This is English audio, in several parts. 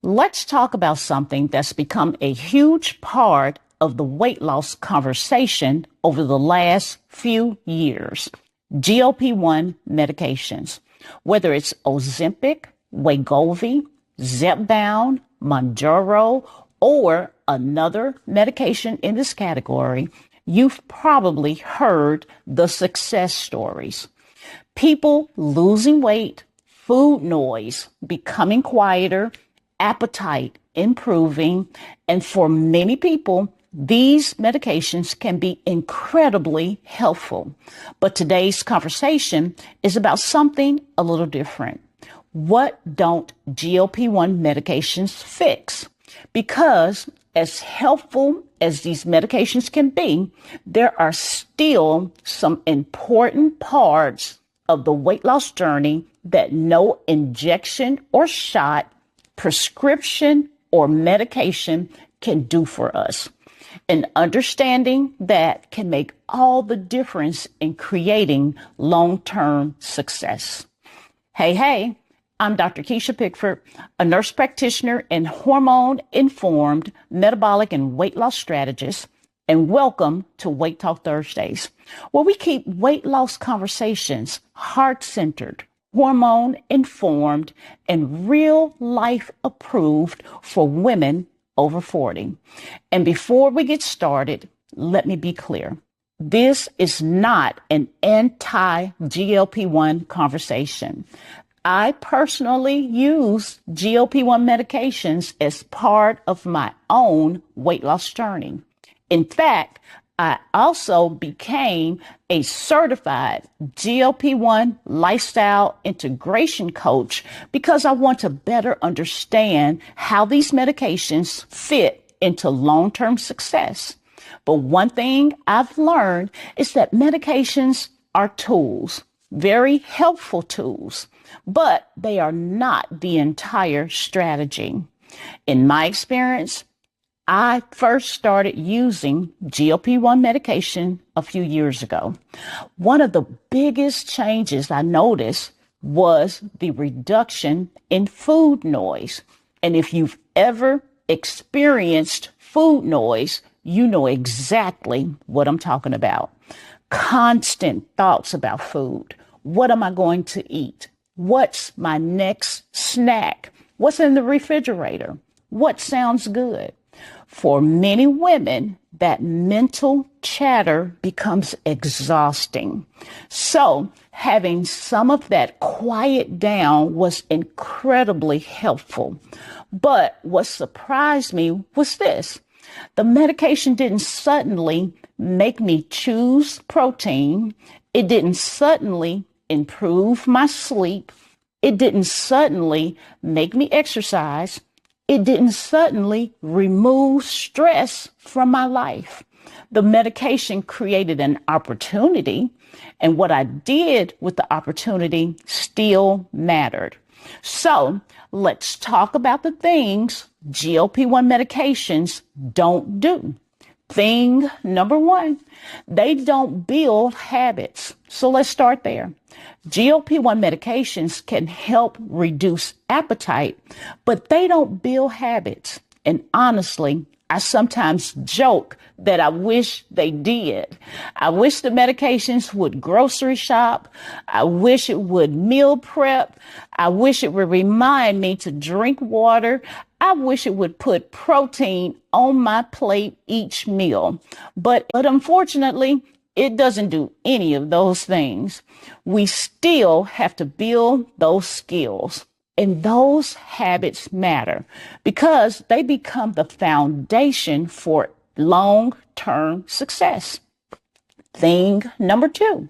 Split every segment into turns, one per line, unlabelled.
Let's talk about something that's become a huge part of the weight loss conversation over the last few years. GLP-1 medications, whether it's Ozempic, Wegovy, Zepbound, Mounjaro, or another medication in this category, you've probably heard the success stories. People losing weight, food noise becoming quieter, appetite improving, and for many people, these medications can be incredibly helpful. But today's conversation is about something a little different. What don't GLP-1 medications fix? Because as helpful as these medications can be, there are still some important parts of the weight loss journey that no injection or shot, prescription, or medication can do for us. And understanding that can make all the difference in creating long-term success. Hey, I'm Dr. Kisha Pickford, a nurse practitioner and hormone-informed metabolic and weight loss strategist, and welcome to Weight Talk Thursdays, where we keep weight loss conversations heart-centered, hormone-informed, and real-life approved for women over 40. And before we get started, let me be clear. This is not an anti-GLP-1 conversation. I personally use GLP-1 medications as part of my own weight loss journey. In fact, I also became a certified GLP-1 lifestyle integration coach because I want to better understand how these medications fit into long-term success. But one thing I've learned is that medications are tools, very helpful tools, but they are not the entire strategy. In my experience, I first started using GLP-1 medication a few years ago. One of the biggest changes I noticed was the reduction in food noise. And if you've ever experienced food noise, you know exactly what I'm talking about. Constant thoughts about food. What am I going to eat? What's my next snack? What's in the refrigerator? What sounds good? For many women, that mental chatter becomes exhausting. So having some of that quiet down was incredibly helpful. But what surprised me was this. The medication didn't suddenly make me choose protein. It didn't suddenly improve my sleep. It didn't suddenly make me exercise. It didn't suddenly remove stress from my life. The medication created an opportunity, and what I did with the opportunity still mattered. So let's talk about the things GLP-1 medications don't do. Thing number one, they don't build habits. So let's start there. GLP-1 medications can help reduce appetite, but they don't build habits. And honestly, I sometimes joke that I wish they did. I wish the medications would grocery shop. I wish it would meal prep. I wish it would remind me to drink water. I wish it would put protein on my plate each meal. But unfortunately, it doesn't do any of those things. We still have to build those skills. And those habits matter because they become the foundation for long-term success. Thing number two,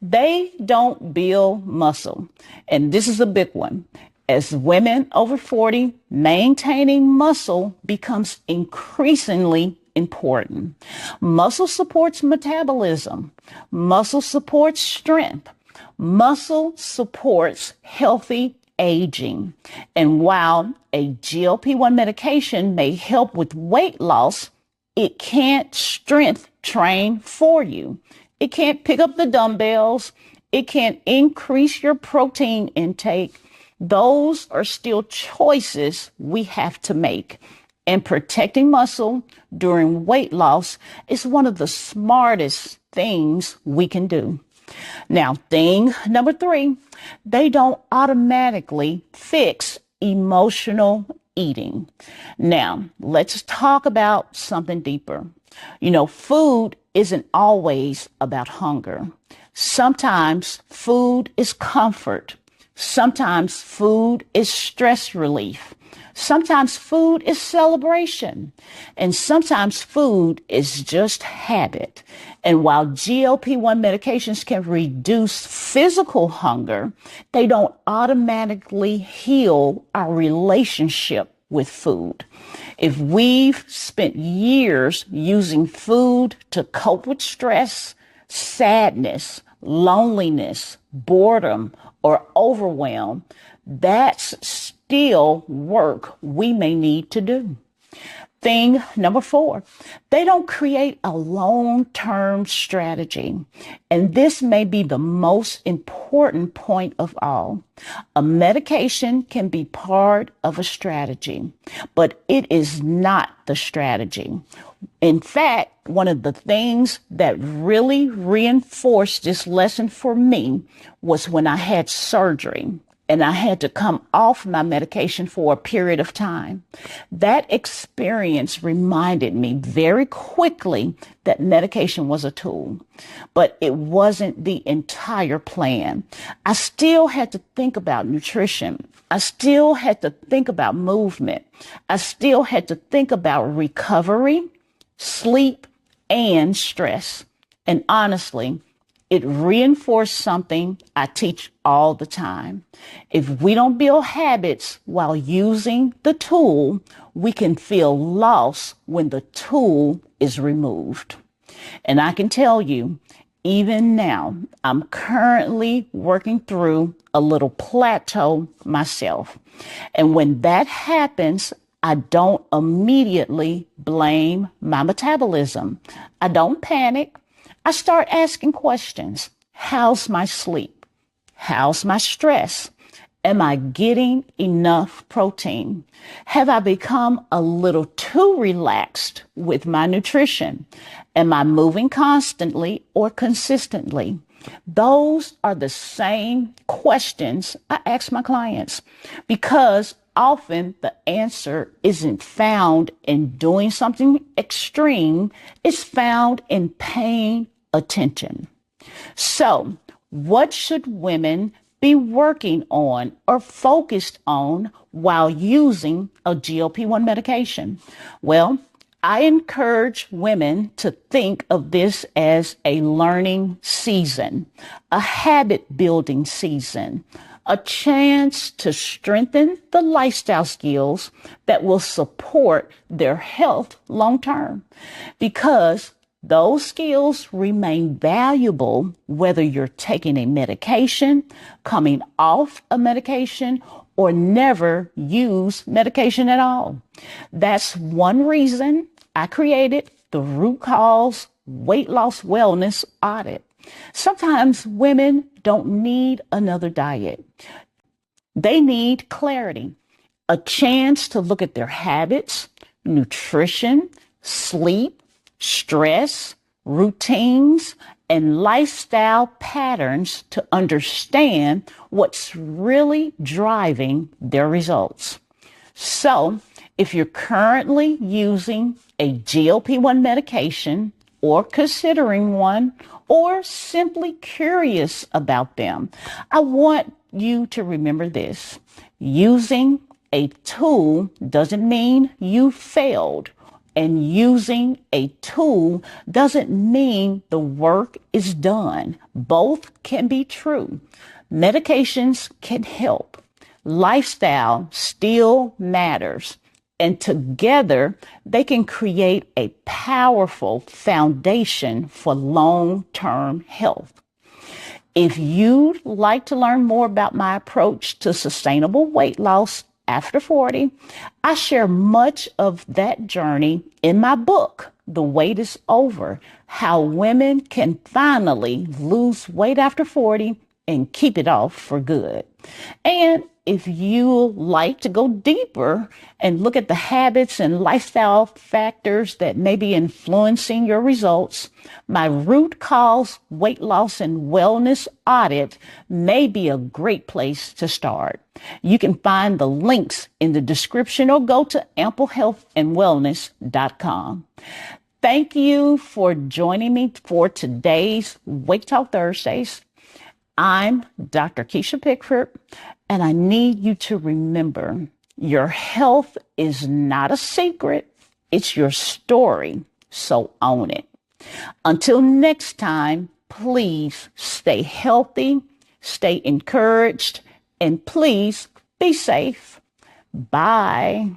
they don't build muscle. And this is a big one. As women over 40, maintaining muscle becomes increasingly important. Muscle supports metabolism. Muscle supports strength. Muscle supports healthy aging. And while a GLP-1 medication may help with weight loss, it can't strength train for you. It can't pick up the dumbbells. It can't increase your protein intake. Those are still choices we have to make. And protecting muscle during weight loss is one of the smartest things we can do. Now, thing number 3, they don't automatically fix emotional eating. Now, let's talk about something deeper. Food isn't always about hunger. Sometimes food is comfort. Sometimes food is stress relief. Sometimes food is celebration. And sometimes food is just habit. And while GLP-1 medications can reduce physical hunger, they don't automatically heal our relationship with food. If we've spent years using food to cope with stress, sadness, loneliness, boredom, or overwhelm, that's still work we may need to do. Thing number 4, they don't create a long-term strategy. And this may be the most important point of all. A medication can be part of a strategy, but it is not the strategy. In fact, one of the things that really reinforced this lesson for me was when I had surgery and I had to come off my medication for a period of time. That experience reminded me very quickly that medication was a tool, but it wasn't the entire plan. I still had to think about nutrition. I still had to think about movement. I still had to think about recovery, sleep, and stress. And honestly, it reinforced something I teach all the time. If we don't build habits while using the tool, we can feel lost when the tool is removed. And I can tell you, even now, I'm currently working through a little plateau myself. And when that happens, I don't immediately blame my metabolism. I don't panic. I start asking questions. How's my sleep? How's my stress? Am I getting enough protein? Have I become a little too relaxed with my nutrition? Am I moving constantly or consistently? Those are the same questions I ask my clients because often the answer isn't found in doing something extreme. It's found in paying attention. So, what should women be working on or focused on while using a GLP-1 medication? Well, I encourage women to think of this as a learning season, a habit building season, a chance to strengthen the lifestyle skills that will support their health long term, because those skills remain valuable whether you're taking a medication, coming off a medication, or never use medication at all. That's one reason I created the Root Cause Weight Loss Wellness Audit. Sometimes women don't need another diet. They need clarity, a chance to look at their habits, nutrition, sleep, stress, routines, and lifestyle patterns to understand what's really driving their results. So, if you're currently using a GLP-1 medication or considering one, or simply curious about them, I want you to remember this. Using a tool doesn't mean you failed. And using a tool doesn't mean the work is done. Both can be true. Medications can help. Lifestyle still matters. And together, they can create a powerful foundation for long-term health. If you'd like to learn more about my approach to sustainable weight loss after 40, I share much of that journey in my book, The Wait is Over: How Women Can Finally Lose Weight After 40 and Keep It Off for Good. And if you like to go deeper and look at the habits and lifestyle factors that may be influencing your results, my root cause weight loss and wellness audit may be a great place to start. You can find the links in the description or go to amplehealthandwellness.com. Thank you for joining me for today's Weight Talk Thursdays. I'm Dr. Kisha Pickford, and I need you to remember your health is not a secret. It's your story, so own it. Until next time, please stay healthy, stay encouraged, and please be safe. Bye.